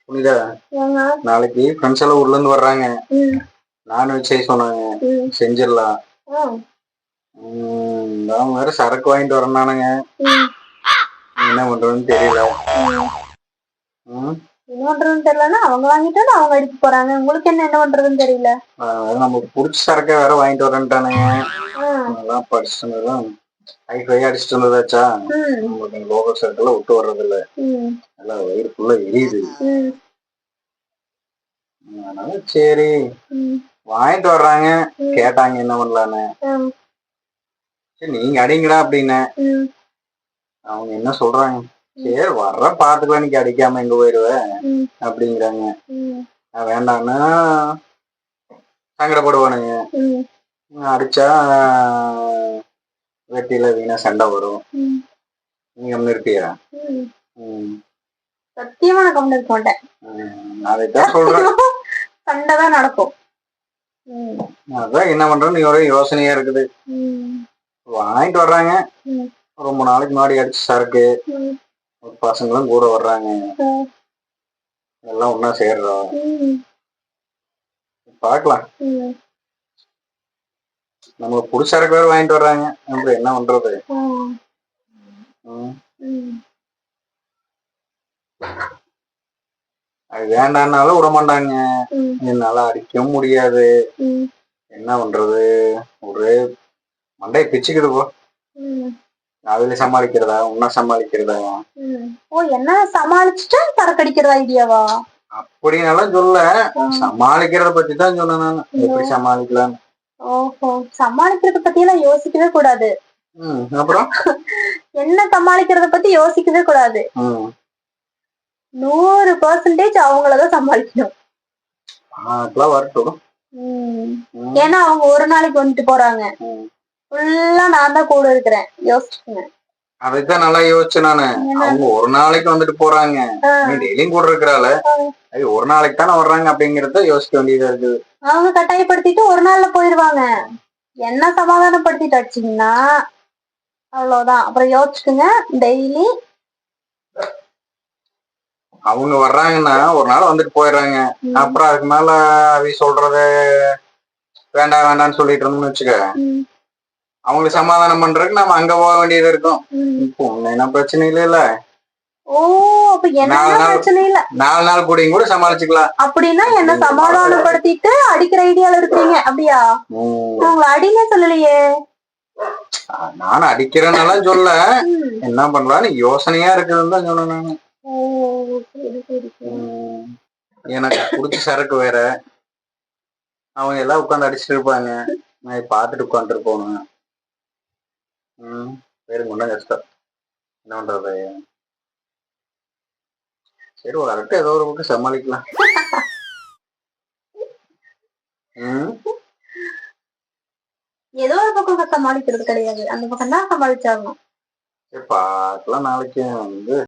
புனிதா, நாளைக்கு ஃப்ரெண்ட்ஸ் எல்லாம் ஊர்ல இருந்து வர்றாங்க. நான்வெஜ் செய்ய சொன்னாங்க. செஞ்சிடலாம். நான் வேற சரக்கு வாங்கிட்டு வரேன்னானுங்க. என்ன பண்றதுன்னு தெரியல. என்ன பண்றதுன்னு தெரியலன்னா அவங்க வாங்கிட்டு அவங்க அடிக்க போறாங்க. உங்களுக்கு என்ன பண்றதுன்னு தெரியல. நமக்கு புடிச்ச சரக்கை வேற வாங்கிட்டு வரேன்ட்டானுங்க. அதெல்லாம் படிச்சுதான் ஹைஃபையா அடிச்சுட்டு வந்ததாச்சா, நம்மளுக்கு லோக்கல் சரக்குல விட்டு வர்றது இல்ல. நல்லா வயிறு ஃபுல்லா எரியுது. அதனால சரி வாங்கிட்டு வர்றாங்க. கேட்டாங்க என்ன பண்ணலான்னு. சரி நீங்க அடிங்கடா அப்படின்னு. அவங்க என்ன சொல்றாங்க, சரி வர்ற பாத்துக்கலாம், நீங்க அடிக்காம எங்க போயிருவ அப்படிங்கிறாங்க. வேண்டாம்னா சங்கடப்படுவானுங்க. அடிச்சா வெட்டியில வீணா சண்டை வரும். நீங்க இருப்பியா? சத்தியமா நான் கம்முனு இருக்க மாட்டேன். அதைத்தான் சொல்றேன். சண்டைதான் நடக்கும். அதான் என்ன பண்றோம்னு ஒரே யோசனையா இருக்குது. வாங்கிட்டு வர்றாங்க. ரொம்ப நாளைக்கு முன்னாடி அடிச்ச சரக்கு. பசங்களும் கூட வர்றாங்க. எல்லாம் ஒன்னா சேர்றோம். பாக்கலாம். நமக்கு புடிச்ச சரக்கு வேற வாங்கிட்டு வர்றாங்க. அப்புறம் என்ன பண்றது? அது வேண்டாம்னாலும் விட மாட்டாங்க. என்னால அடிக்கவும் முடியாது. என்ன பண்றது? ஒரே மண்டைய பிச்சுக்குது போ. அதுல சமாளிக்கிறதா, உன்ன சமாளிக்கிறதா? என்ன சமாளிச்சுட்டா சரக்கு அடிக்கிறதா ஐடியாவா? அப்படின்னாலும் சொல்ல, சமாளிக்கிறத பத்தி தான் சொன்னேன் நான். எப்படி சமாளிக்கலாம்? ஓஹோ, சமாளிக்கிறத பத்தி எல்லாம் யோசிக்கவே கூடாது. அப்புறம் என்ன சமாளிக்கிறத பத்தி யோசிக்கவே கூடாது. 100% அவங்களதான் சமாளிக்கணும். வரட்டும். ஏன்னா அவங்க ஒரு நாளைக்கு வந்துட்டு போறாங்க. ஃபுல்லா நான் தான் கூட இருக்கிறேன். யோசிச்சுக்கேன். அதைத்தான் நல்லா யோசிச்சேன் நானு. அவங்க ஒரு நாளைக்கு வந்துட்டு போறாங்க, நீ டெய்லியும் கூட இருக்கிறால, ஒரு நாளைக்கு தானே வர்றாங்க அப்படிங்கறத யோசிக்க வேண்டியதா இருக்கு. அவங்க கட்டாயப்படுத்திட்டு ஒரு நாள்ல போயிருவாங்க. என்ன சமாதானப்படுத்திட்டு அடிச்சீங்கன்னா அவ்வளவுதான். அப்புறம் யோசிச்சுக்குங்க. டெய்லி அவங்க வர்றாங்கன்னா ஒரு நாள் வந்துட்டு போயிடுறாங்க. அப்புறம் அதுக்கு மேல அவங்க சொல்றத வேண்டாம் வேண்டாம்னு சொல்லிட்டு இருந்தோம்னு வச்சுக்க, அவங்களுக்கு சமாதானம் பண்றதுக்கு நம்ம அங்க போக வேண்டியது இருக்கும். இப்போ என்ன பிரச்சனை இல்ல. ஓ, அப்ப என்ன பிரச்சனை இல்ல. 4 நாள் கூடயும் கூட சமாளிச்சுக்கலாம். அப்படின்னா என்ன சமாதானப்படுத்திட்டு அடிக்கிற ஐடியால இருக்கிறீங்க அப்படியா? உங்களை அடிங்க சொல்லலையே. நானும் அடிக்கிறேன்னு சொல்ல, என்ன பண்ணலான்னு யோசனையா இருக்குதுன்னு தான் சொன்னேன் நானு. எனக்கு புடிச்ச சரக்கு வேற. அவங்க எல்லாம் உட்காந்து அடிச்சுட்டு இருப்பாங்க, நான் பாத்துட்டு உட்காந்துட்டு போனேன். வேறு முன்ன கஷ்டம். என்ன பண்றது? சரி ஒரு அரட்டை ஏதோ ஒரு பக்கம் சமாளிக்கலாம். ஏதோ ஒரு பக்கம் சமாளிக்கிறது கிடையாது, அந்த பக்கம் தான் சமாளிச்சாகணும். பாக்கலாம் நாளைக்கு வந்து